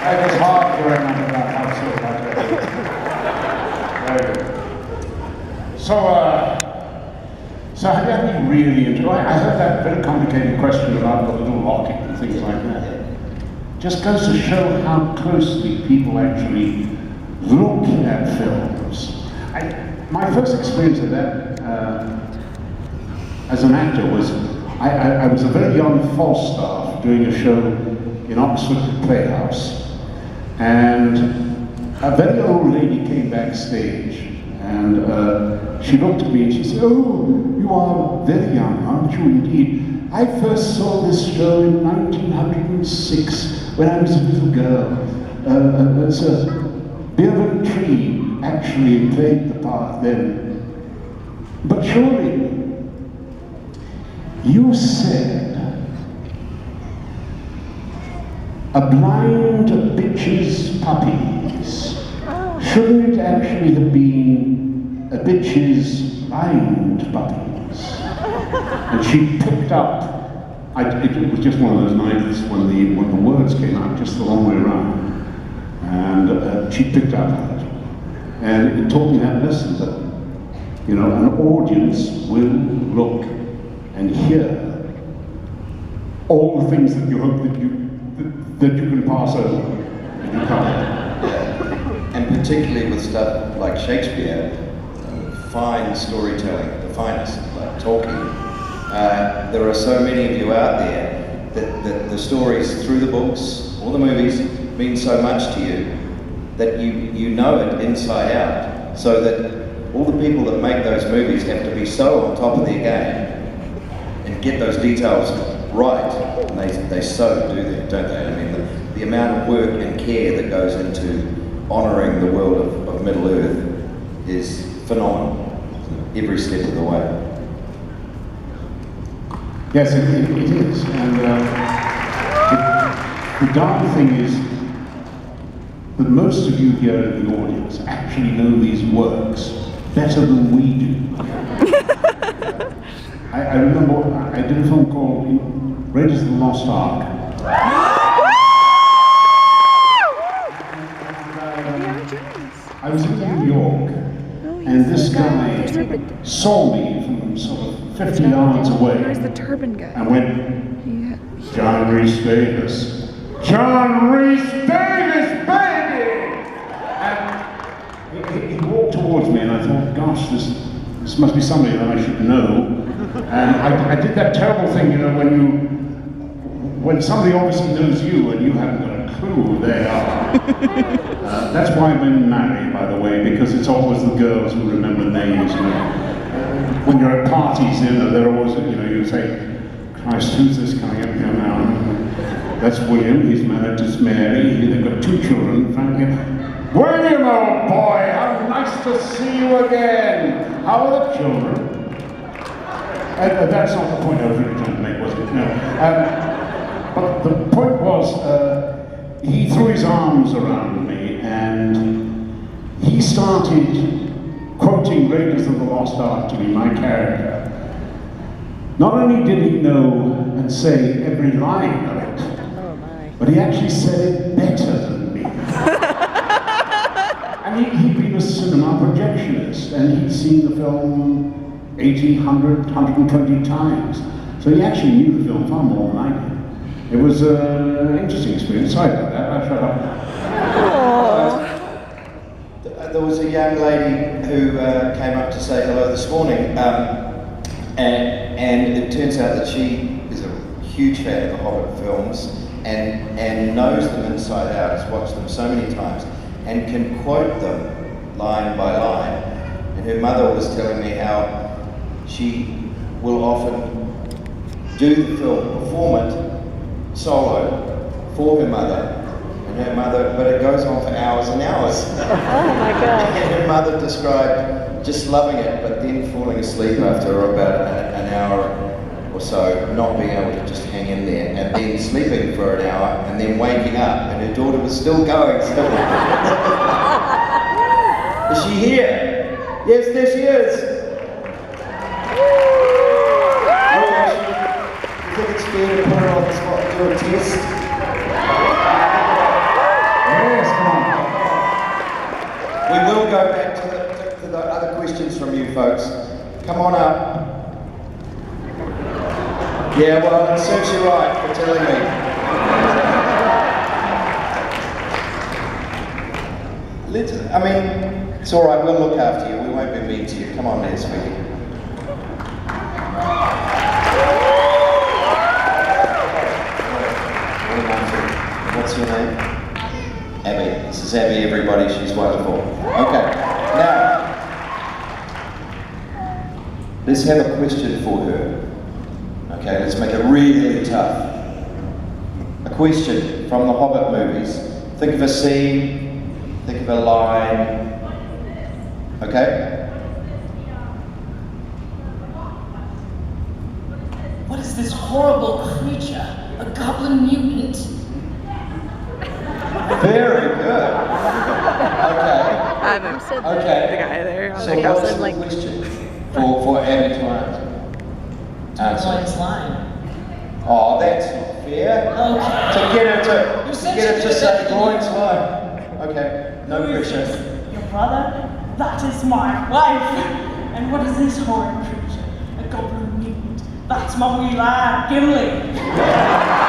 It's hard to remember that household. Very good. So have you ever really enjoyed? I heard that very complicated question about the little locket and things like that. Just goes to show how closely people actually look at films. My first experience of that as an actor was, I was a very young Falstaff doing a show in Oxford Playhouse, and a very old lady came backstage, and she looked at me and she said, "Oh, you are very young, aren't you indeed? I first saw this show in 1906 when I was a little girl. Sir Beerman Tree actually played the part then. But surely, you said a blind bitch's puppies. Shouldn't it actually have been a bitch's blind puppies?" And she picked up, it was just one of those nights when the words came out just the long way around. And she picked up on it. And it taught me that lesson that, you know, an audience will look and hear all the things that you hope that you can pass over. You can't. And particularly with stuff like Shakespeare, fine storytelling, the finest, like talking. There are so many of you out there that the stories through the books, all the movies, mean so much to you that you know it inside out. So that all the people that make those movies have to be so on top of their game and get those details right. And they so do that, don't they? I mean, the amount of work and care that goes into honouring the world of Middle Earth is phenomenal, every step of the way. Yes, it is. And the dark thing is that most of you here in the audience actually know these works better than we do. I remember I did a film called Raiders of the Lost Ark. I was in New York, and this guy saw me from sort of 50 yards away. Where's the turban guy? And went, "John Rhys-Davies. John Rhys-Davies, baby!" And he walked towards me, and I thought, gosh, this must be somebody that I should know. And I did that terrible thing, you know, when somebody obviously knows you and you haven't got a clue who they are. That's why women marry, by the way, because it's always the girls who remember names. You know. When you're at parties, you know, they're always, you know, you say, "Christ, who's this coming up here now?" That's William, he's married to Mary, they've got 2 children, frankly. "William, old boy, how nice to see you again. How are the children?" That's not the point I was really trying to make, was it? No. But the point was, he threw his arms around me and he started quoting Raiders of the Lost Ark to me, my character. Not only did he know and say every line of it, but he actually said it better than me. And he'd been a cinema projectionist, and he'd seen the film 80, 100, 120 times. So he actually knew the film far more than I did. It was an interesting experience. Sorry about that, I shut up. There was a young lady who came up to say hello this morning, and it turns out that she is a huge fan of the Hobbit films and knows them inside out, has watched them so many times, and can quote them line by line. And her mother was telling me how she will often do the film, perform it solo for her mother, but it goes on for hours and hours. Oh my God. And her mother described just loving it, but then falling asleep after about an hour or so, not being able to just hang in there, and then sleeping for an hour, and then waking up, and her daughter was still going. Is she here? Yes, there she is. Okay, you think it's fair to put her on the spot and do a test? Come on up. Yeah, well, it serves you right for telling me. I mean, it's all right, we'll look after you. We won't be mean to you. Come on there, sweetie. What's your name? Abby. This is Abby, everybody. She's wonderful. Okay, now, let's have a question for her. Okay, let's make it really tough. A question from the Hobbit movies. Think of a scene, think of a line. Okay? What is this horrible creature? A goblin mutant? Very good. Okay. I've said Okay. the guy there on So the house what's and the like question for Abby to answer? Gloin's line. Oh, that's not fair. Okay. To get her You to said get her she to did say it. Gloin's line. Okay, no Who is pressure. this? Your brother? That is my wife. And what is this horrid creature? A goblin mutant. That's my wee lad, Gimli.